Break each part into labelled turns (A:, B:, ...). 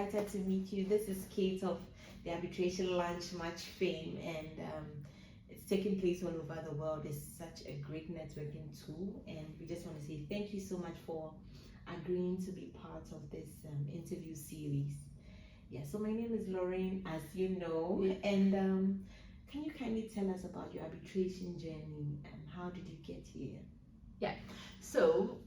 A: excited to meet you. This is Kate of the Arbitration Lunch Match fame, and it's taking place all over the world. It's such a great networking tool, and we just want to say thank you so much for agreeing to be part of this interview series. Yeah, so my name is Lauraine, as you know, and can you kindly tell us about your arbitration journey and how did you get here?
B: Yeah, so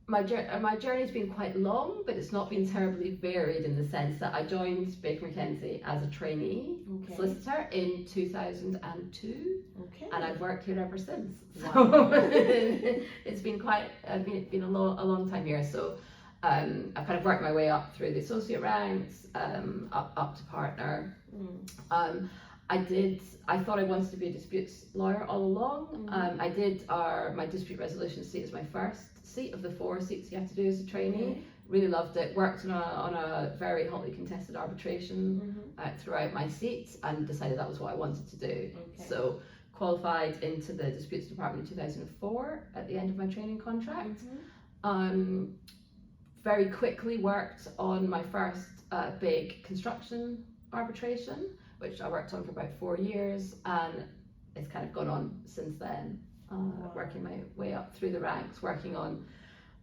B: my journey's been quite long, but it's not been terribly varied in the sense that I joined Baker McKenzie as a trainee solicitor in 2002, and I've worked here ever since.
A: Wow.
B: So it's been been a long time here. So I've kind of worked my way up through the associate ranks, up to partner. I thought I wanted to be a disputes lawyer all along. I did my dispute resolution seat as my first seat of the 4 seats you have to do as a trainee. Really loved it. Worked on a very hotly contested arbitration throughout my seat, and decided that was what I wanted to do. So qualified into the disputes department in 2004 at the end of my training contract. Very quickly worked on my first big construction arbitration, which I worked on for about 4 years, and it's kind of gone on since then, working my way up through the ranks, working on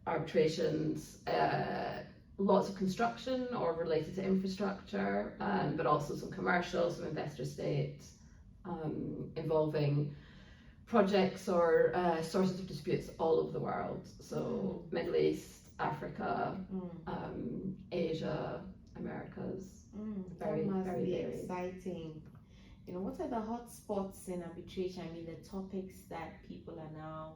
B: arbitrations, lots of construction or related to infrastructure, but also some commercial, some investor state, involving projects or sources of disputes all over the world. So Middle East, Africa, Asia, Americas.
A: That must be exciting. You know, what are the hot spots in arbitration? I mean, the topics that people are now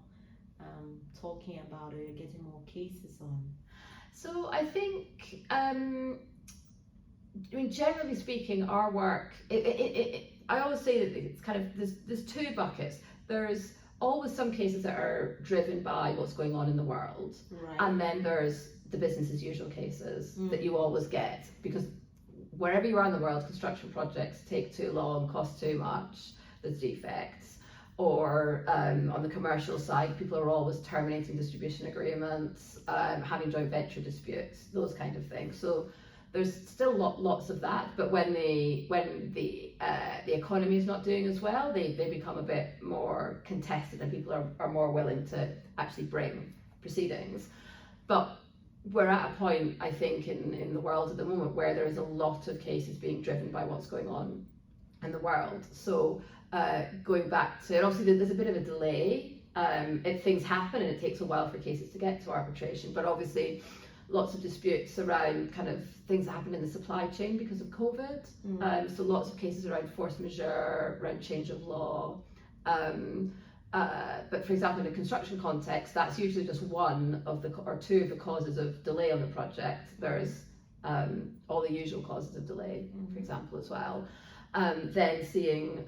A: talking about or getting more cases on.
B: So I think, I mean, generally speaking, our work, I always say that it's kind of, there's 2 buckets. There's always some cases that are driven by what's going on in the world. And then there's the business as usual cases that you always get, because wherever you are in the world, construction projects take too long, cost too much, there's defects. Or on the commercial side, people are always terminating distribution agreements, having joint venture disputes, those kind of things. So there's still lots of that, but when the economy is not doing as well, they become a bit more contested, and people are more willing to actually bring proceedings. But we're at a point, I think, in the world at the moment where there is a lot of cases being driven by what's going on in the world. So going back to, and obviously there's a bit of a delay. If things happen, and it takes a while for cases to get to arbitration, but obviously lots of disputes around kind of things that happen in the supply chain because of COVID. So lots of cases around force majeure, around change of law. But for example, in a construction context, that's usually just one of the, or 2 of the causes of delay on the project. There's all the usual causes of delay, for example, as well. Then seeing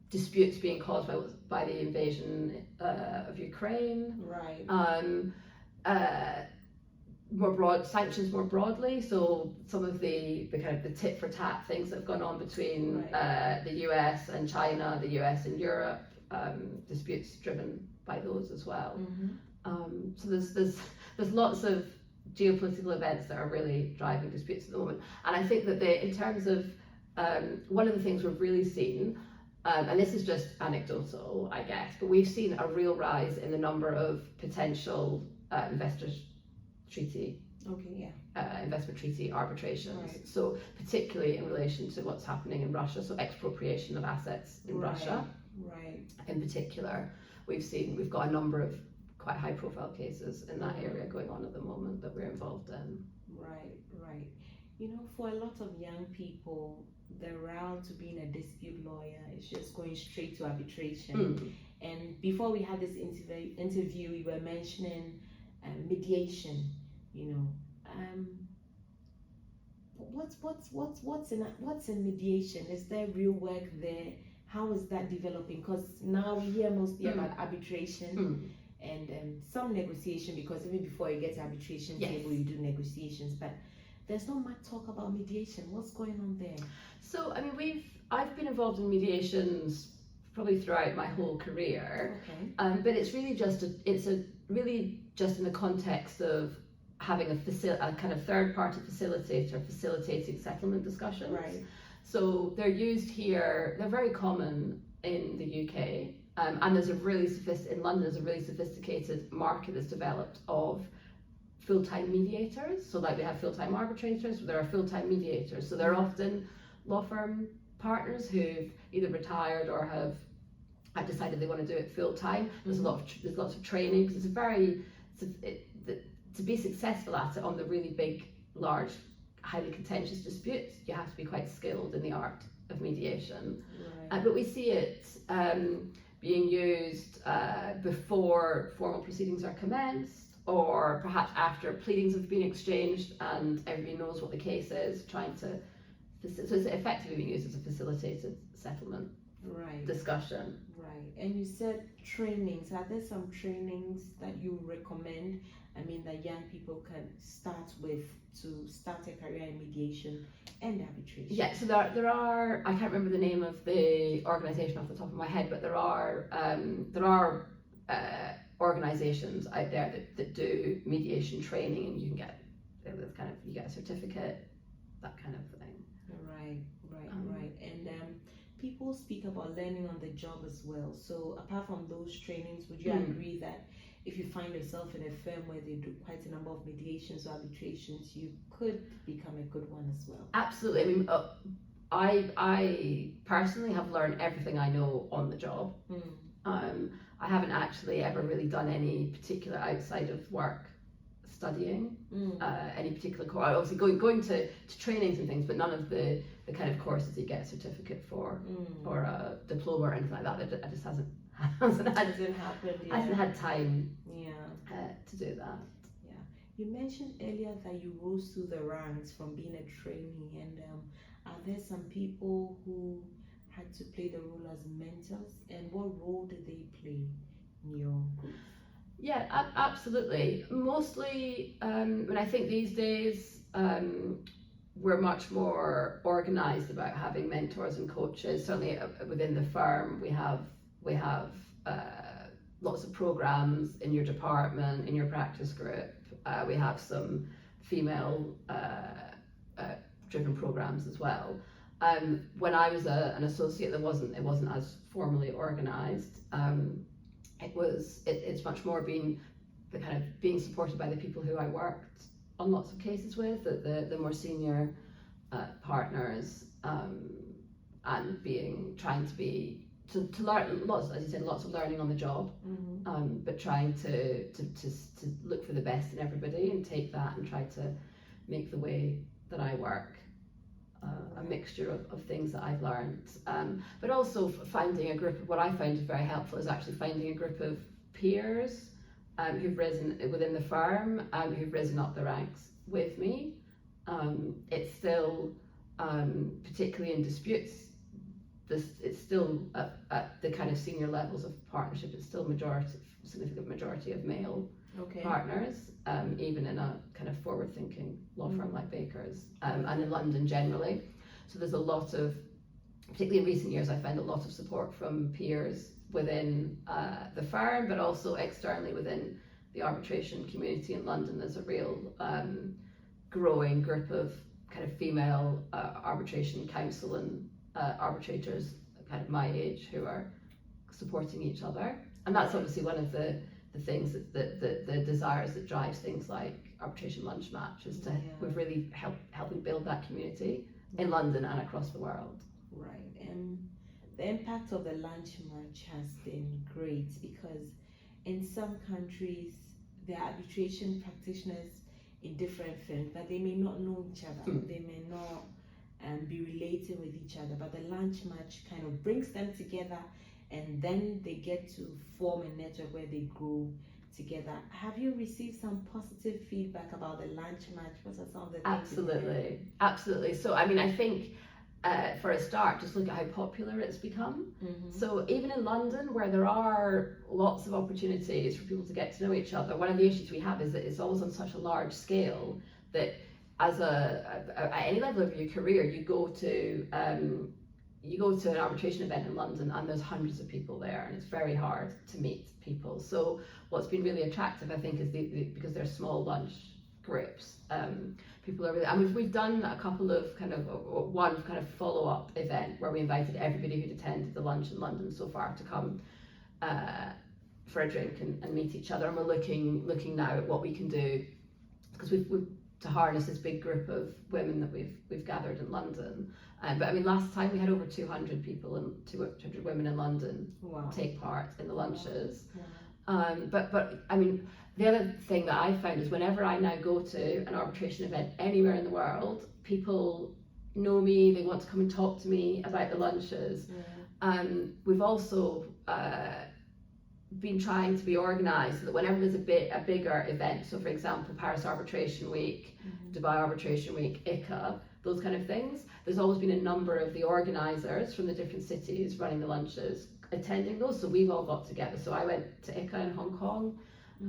B: disputes being caused by the invasion of Ukraine. More broad sanctions more broadly, so some of the kind of the tit for tat things that have gone on between the US and China, the US and Europe, disputes driven by those as well. So there's lots of geopolitical events that are really driving disputes at the moment, and I think that in terms of one of the things we've really seen, and this is just anecdotal, I guess, but we've seen a real rise in the number of potential investors treaty investment treaty arbitrations. So particularly in relation to what's happening in Russia, so expropriation of assets in Russia in particular, we've got a number of quite high profile cases in that area going on at the moment that we're involved in.
A: You know, for a lot of young people, the route to being a dispute lawyer is just going straight to arbitration. And before we had this interview, we were mentioning mediation. You know, what's in mediation? Is there real work there? How is that developing? Because now we hear mostly about arbitration and some negotiation, because even before you get to arbitration table, you do negotiations. But there's not much talk about mediation. What's going on there?
B: So, I mean, I've been involved in mediations probably throughout my whole career,
A: Okay.
B: but it's really really just in the context of having a kind of third-party facilitator facilitating settlement discussions.
A: Right.
B: So they're used here. They're very common in the UK, and there's in London there's a really sophisticated market that's developed of full-time mediators. So like we have full-time arbitrators, there are full-time mediators. So they're often law firm partners who've either retired or have decided they want to do it full-time. There's lots of training, because to be successful at it on the really big, large, highly contentious disputes, you have to be quite skilled in the art of mediation.
A: Right.
B: But we see it being used before formal proceedings are commenced, or perhaps after pleadings have been exchanged and everybody knows what the case is, so it's effectively being used as a facilitated settlement discussion.
A: Right. And you said trainings. Are there some trainings that you recommend? I mean, that young people can start with to start a career in mediation and arbitration?
B: Yeah, so there are, I can't remember the name of the organisation off the top of my head, but there are organisations out there that do mediation training, and you can get you get a certificate, that kind of thing.
A: Right. And people speak about learning on the job as well. So apart from those trainings, would you agree that if you find yourself in a firm where they do quite a number of mediations or arbitrations, you could become a good one as well?
B: Absolutely. I mean, I personally have learned everything I know on the job. I haven't actually ever really done any particular outside of work studying any particular course. Obviously going to trainings and things, but none of the kind of courses you get a certificate for or a diploma or anything like that. It just hasn't had time to do that.
A: Yeah. You mentioned earlier that you rose through the ranks from being a trainee, and are there some people who had to play the role as mentors, and what role did they play in your group?
B: Yeah, absolutely. Mostly, and I think these days we're much more organised about having mentors and coaches. Certainly within the firm, we have lots of programmes in your department, in your practice group. We have some female driven programmes as well. When I was an associate, it wasn't as formally organised. It's much more being supported by the people who I worked on lots of cases with, the more senior partners, and trying to learn lots, as you said, lots of learning on the job, but trying to look for the best in everybody and take that and try to make the way that I work a mixture of things that I've learned, but also finding a group. What I found very helpful is actually finding a group of peers who've risen within the firm, who've risen up the ranks with me. It's still, particularly in disputes, it's still at the kind of senior levels of partnership, it's still significant majority of male partners, even in a kind of forward-thinking law firm like Baker's, and in London generally. So there's a lot of, particularly in recent years, I found a lot of support from peers within the firm, but also externally within the arbitration community in London. There's a real growing group of kind of female arbitration counsel and arbitrators kind of my age who are supporting each other, and that's obviously one of the things that the desires that drives things like Arbitration Lunch Match is to we've really helping build that community in London and across the world.
A: Right, and the impact of the lunch match has been great, because in some countries there are arbitration practitioners in different firms, but they may not know each other, they may not be relating with each other, but the lunch match kind of brings them together, and then they get to form a network where they grow together. Have you received some positive feedback about the lunch match? What are some of the things?
B: Absolutely. So I mean, I think for a start, just look at how popular it's become. So even in London, where there are lots of opportunities for people to get to know each other, one of the issues we have is that it's always on such a large scale that at any level of your career, you go to an arbitration event in London and there's hundreds of people there, and it's very hard to meet people. So what's been really attractive, I think, is because they're small lunch groups. People are really, and we've done a couple of one follow-up event where we invited everybody who'd attended the lunch in London so far to come for a drink and meet each other. And we're looking now at what we can do, because we've to harness this big group of women that we've gathered in London. But I mean, last time we had over 200 people and 200 women in London take part in the lunches. But I mean, the other thing that I found is whenever I now go to an arbitration event anywhere in the world, people know me, they want to come and talk to me about the lunches. We've also been trying to be organised so that whenever there's a bigger event, so for example Paris Arbitration Week, Dubai Arbitration Week, ICA, those kind of things, there's always been a number of the organisers from the different cities running the lunches attending those. So we've all got together. So I went to ICA in Hong Kong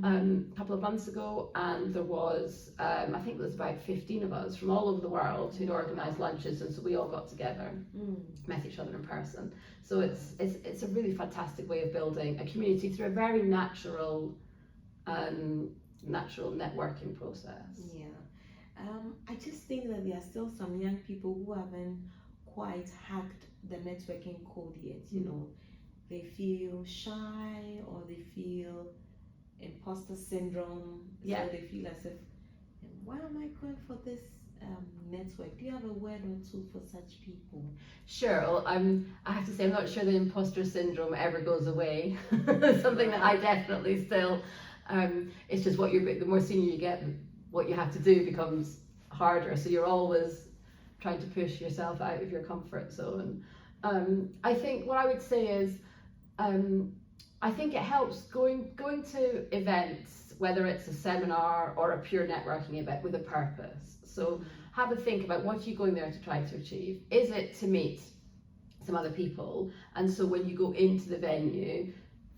B: a couple of months ago, and there was I think there was about 15 of us from all over the world who'd organised lunches, and so we all got together, met each other in person. So it's a really fantastic way of building a community through a very natural networking process.
A: I just think that there are still some young people who haven't quite hacked the networking code yet. You know, they feel shy, or they feel imposter syndrome. So they feel as if, why am I going for this network? Do you have a word or two for such people?
B: Sure. Well, I have to say, I'm not sure the imposter syndrome ever goes away. Something that I definitely still. It's just the more senior you get, what you have to do becomes harder. So you're always trying to push yourself out of your comfort zone. I think what I would say is, I think it helps going to events, whether it's a seminar or a pure networking event, with a purpose. So have a think about, what are you going there to try to achieve? Is it to meet some other people? And so when you go into the venue,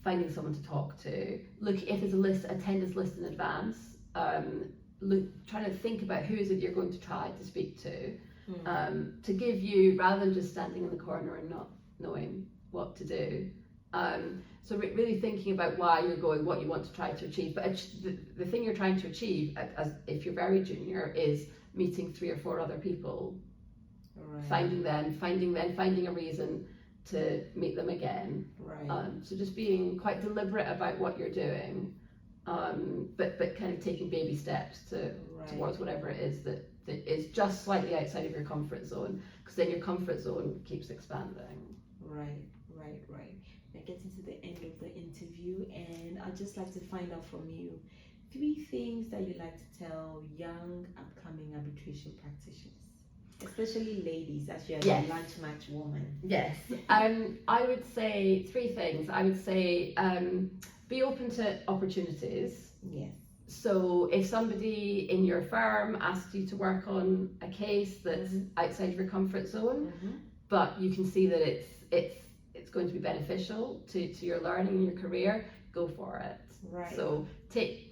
B: finding someone to talk to, look if there's attendance list in advance, trying to think about who is it you're going to try to speak to give you, rather than just standing in the corner and not knowing what to do. So really thinking about why you're going, what you want to try to achieve. But the thing you're trying to achieve, if you're very junior, is meeting 3 or 4 other people, finding a reason to meet them again. So just being quite deliberate about what you're doing, but kind of taking baby steps towards whatever it is that is just slightly outside of your comfort zone, because then your comfort zone keeps expanding.
A: Right. We're getting to the end of the interview, and I'd just like to find out from you 3 things that you like to tell young upcoming arbitration practitioners, especially ladies, as you're a lunch match woman.
B: Yes. I would say 3 things. I would say be open to opportunities.
A: Yes.
B: So if somebody in your firm asks you to work on a case that's outside of your comfort zone, but you can see that it's going to be beneficial to your learning and your career, go for it. So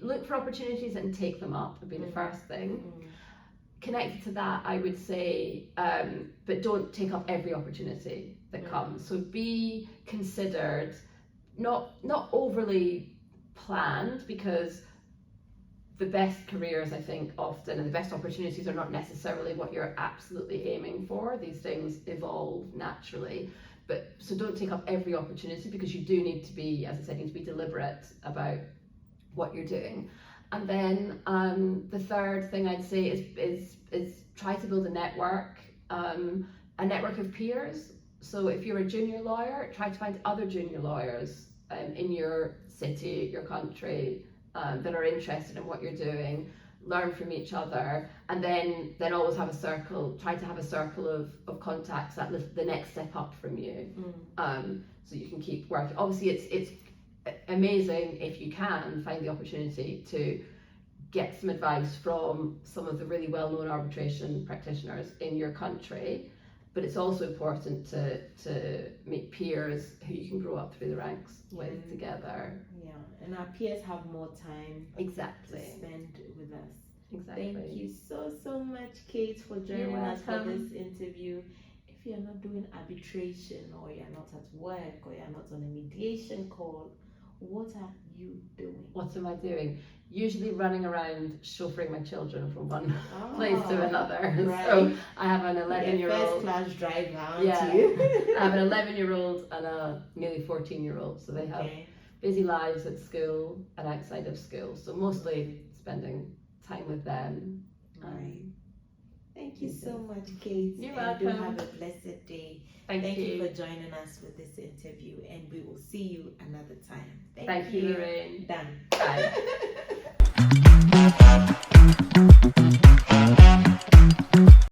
B: look for opportunities and take them up would be the first thing. Connected to that, I would say, but don't take up every opportunity that comes. So be considered, not overly planned, because the best careers, I think, often, and the best opportunities are not necessarily what you're absolutely aiming for. These things evolve naturally. But so don't take up every opportunity, because you do need to be, as I said, you need to be deliberate about what you're doing. And then the third thing I'd say is try to build a network of peers. So if you're a junior lawyer, try to find other junior lawyers in your city, your country, that are interested in what you're doing. Learn from each other, and then always have a circle. Try to have a circle of contacts that lift the next step up from you, so you can keep working. Obviously, it's amazing if you can find the opportunity to get some advice from some of the really well-known arbitration practitioners in your country, but it's also important to meet peers who you can grow up through the ranks with together.
A: And our peers have more time
B: exactly
A: to spend with us.
B: Exactly.
A: Thank you so much, Kate, for joining
B: You're
A: us for
B: welcome.
A: this interview. If you're not doing arbitration, or you're not at work, or you're not on a mediation call, what are you doing?
B: What am I doing? Usually running around chauffeuring my children from one place to another.
A: Right.
B: So I have an
A: First
B: 11-year-old.
A: class driver, aren't
B: Yeah.
A: you?
B: I have an 11-year-old and a nearly 14-year-old. So they have
A: Okay.
B: busy lives at school and outside of school. So mostly spending time with them.
A: Right. Thank you so much, Kate.
B: You're
A: and do
B: welcome.
A: have a blessed day.
B: Thank
A: you
B: you.
A: for joining us with this interview, and we will see you another time.
B: Thank you, Lauraine.
A: Done.
B: Bye.